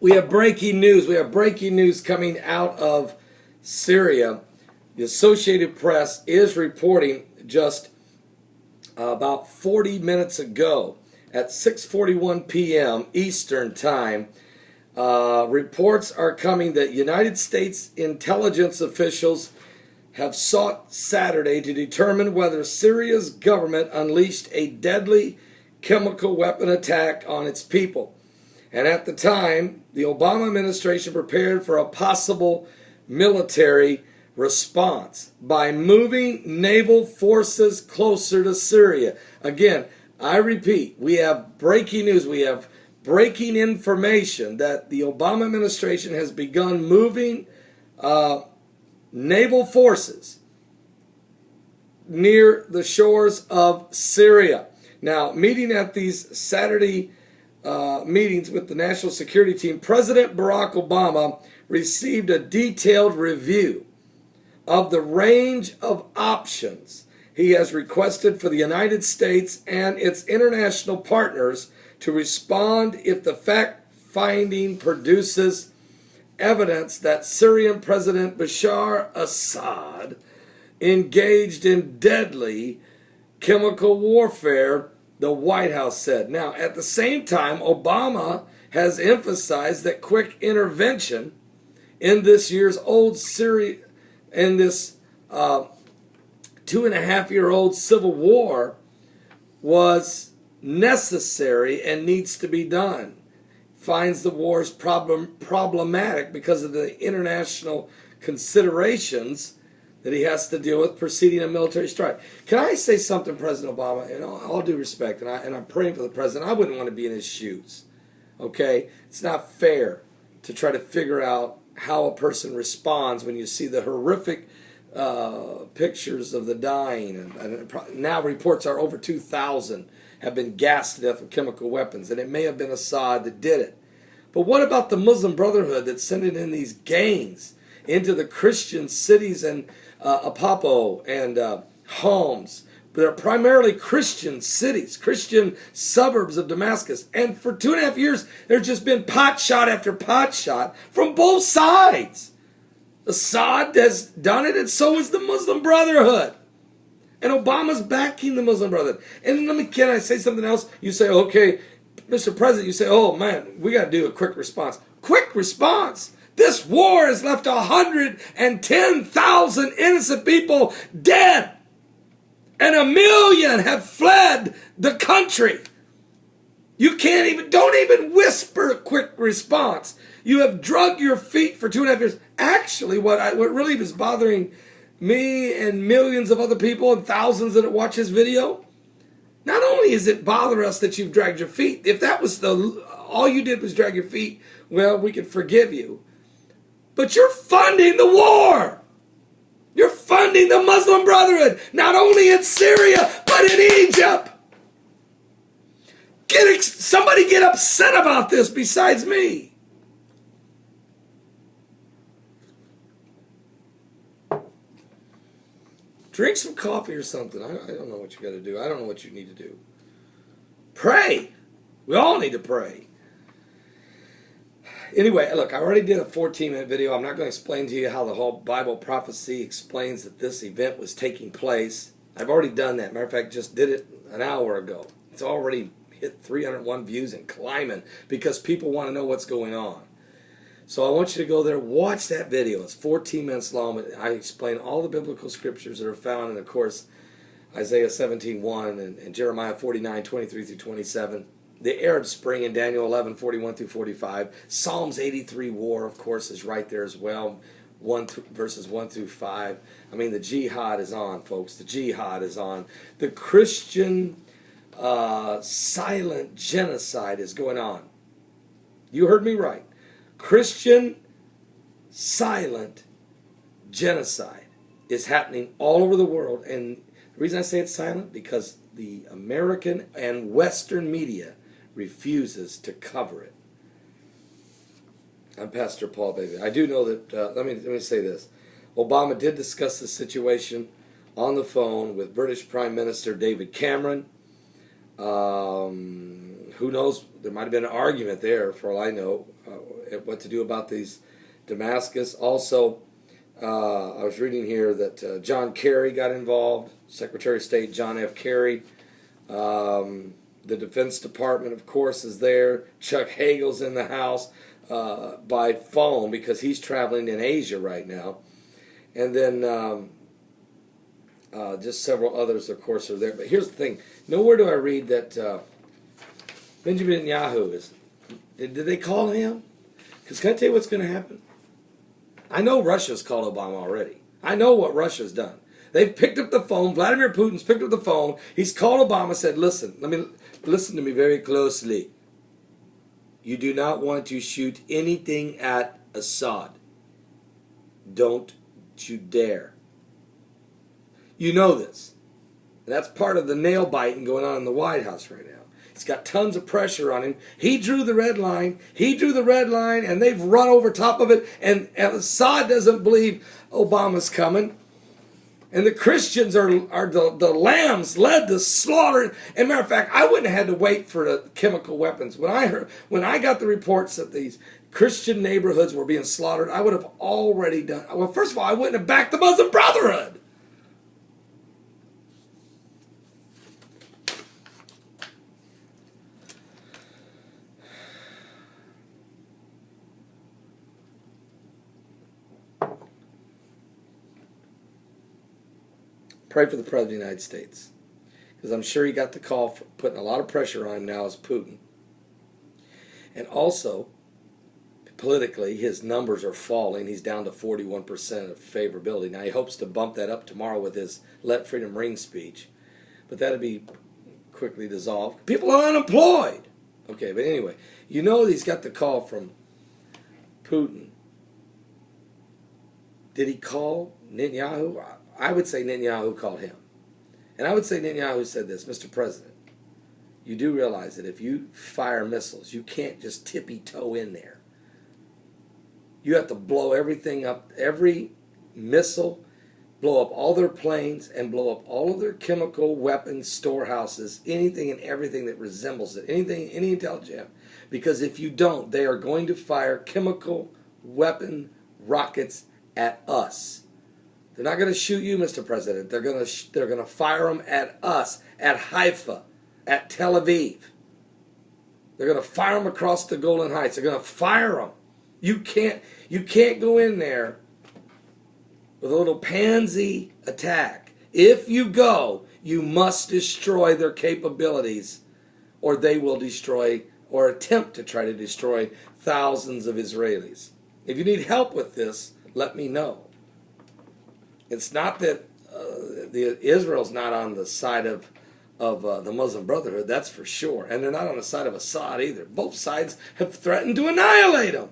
We have breaking news. We have breaking news coming out of Syria. The Associated Press is reporting just about 40 minutes ago at 6:41 p.m. Eastern Time. Reports are coming that United States intelligence officials have sought Saturday to determine whether Syria's government unleashed a deadly chemical weapon attack on its people. And at the time, the Obama administration prepared for a possible military response by moving naval forces closer to Syria. Again, I repeat, we have breaking news. We have breaking information that the Obama administration has begun moving naval forces near the shores of Syria. Now, meeting at these Saturday meetings with the National Security Team, President Barack Obama received a detailed review of the range of options he has requested for the United States and its international partners to respond if the fact-finding produces evidence that Syrian President Bashar Assad engaged in deadly chemical warfare, the White House said. Now, at the same time, Obama has emphasized that quick intervention in this 2.5-year-old civil war was necessary and needs to be done. Finds the war's problematic because of the international considerations that he has to deal with preceding a military strike. Can I say something, President Obama? In all due respect, and I'm praying for the president. I wouldn't want to be in his shoes. Okay? It's not fair to try to figure out how a person responds when you see the horrific pictures of the dying. And now reports are over 2,000 have been gassed to death with chemical weapons. And it may have been Assad that did it. But what about the Muslim Brotherhood that's sending in these gangs into the Christian cities and Aleppo and Homs? They're primarily Christian cities, Christian suburbs of Damascus. And for 2.5 years, there's just been pot shot after pot shot from both sides. Assad has done it, and so is the Muslim Brotherhood. And Obama's backing the Muslim Brotherhood. And can I say something else? You say, okay, Mr. President, you say, oh man, we got to do a quick response. Quick response? This war has left 110,000 innocent people dead. And 1 million have fled the country. You don't even whisper a quick response. You have drug your feet for 2.5 years. Actually, what really is bothering me and millions of other people and thousands that watch this video, not only is it bother us that you've dragged your feet, if that was all you did was drag your feet, well, we could forgive you. But you're funding the war. You're funding the Muslim Brotherhood, not only in Syria, but in Egypt. Somebody get upset about this besides me. Drink some coffee or something. I don't know what you got to do. I don't know what you need to do. Pray. We all need to pray. Anyway, look, I already did a 14-minute video. I'm not going to explain to you how the whole Bible prophecy explains that this event was taking place. I've already done that. Matter of fact, just did it an hour ago. It's already hit 301 views and climbing because people want to know what's going on. So I want you to go there, watch that video. It's 14 minutes long, but I explain all the biblical scriptures that are found in, of course, Isaiah 17:1 and Jeremiah 49:23-27. The Arab Spring in Daniel 11:41-45. Psalms 83 war, of course, is right there as well. Verses 1-5. I mean, the jihad is on, folks. The jihad is on. The Christian silent genocide is going on. You heard me right. Christian silent genocide is happening all over the world. And the reason I say it's silent, because the American and Western media refuses to cover it. I'm Pastor Paul Baby. I do know that, let me say this. Obama did discuss the situation on the phone with British Prime Minister David Cameron. Who knows, there might have been an argument there, for all I know, what to do about these Damascus. Also, I was reading here that John Kerry got involved, Secretary of State John F. Kerry. The Defense Department, of course, is there. Chuck Hagel's in the house by phone because he's traveling in Asia right now. And then just several others, of course, are there. But here's the thing. Nowhere do I read that Benjamin Netanyahu is. Did they call him? Because can I tell you what's going to happen? I know Russia's called Obama already. I know what Russia's done. They've picked up the phone. Vladimir Putin's picked up the phone. He's called Obama, said, listen to me very closely. You do not want to shoot anything at Assad. Don't you dare. You know this. And that's part of the nail biting going on in the White House right now. He's got tons of pressure on him. He drew the red line. And they've run over top of it. And Assad doesn't believe Obama's coming. And the Christians are the lambs led to slaughter. And matter of fact, I wouldn't have had to wait for the chemical weapons. When I got the reports that these Christian neighborhoods were being slaughtered, I would have already done. Well, first of all, I wouldn't have backed the Muslim Brotherhood. Pray for the President of the United States. Because I'm sure he got the call for putting a lot of pressure on him now as Putin. And also, politically, his numbers are falling. He's down to 41% of favorability. Now, he hopes to bump that up tomorrow with his Let Freedom Ring speech. But that'll be quickly dissolved. People are unemployed. Okay, but anyway, you know he's got the call from Putin. Did he call Netanyahu? I would say Netanyahu called him. And I would say Netanyahu said this, Mr. President, you do realize that if you fire missiles, you can't just tippy-toe in there. You have to blow everything up, every missile, blow up all their planes, and blow up all of their chemical weapons storehouses, anything and everything that resembles it, any intelligence. Because if you don't, they are going to fire chemical weapon rockets at us. They're not going to shoot you, Mr. President. They're going to fire them at us, at Haifa, at Tel Aviv. They're going to fire them across the Golden Heights. They're going to fire them. You can't go in there with a little pansy attack. If you go, you must destroy their capabilities, or they will destroy or attempt to try to destroy thousands of Israelis. If you need help with this, let me know. It's not that Israel's not on the side of the Muslim Brotherhood, that's for sure. And they're not on the side of Assad either. Both sides have threatened to annihilate them.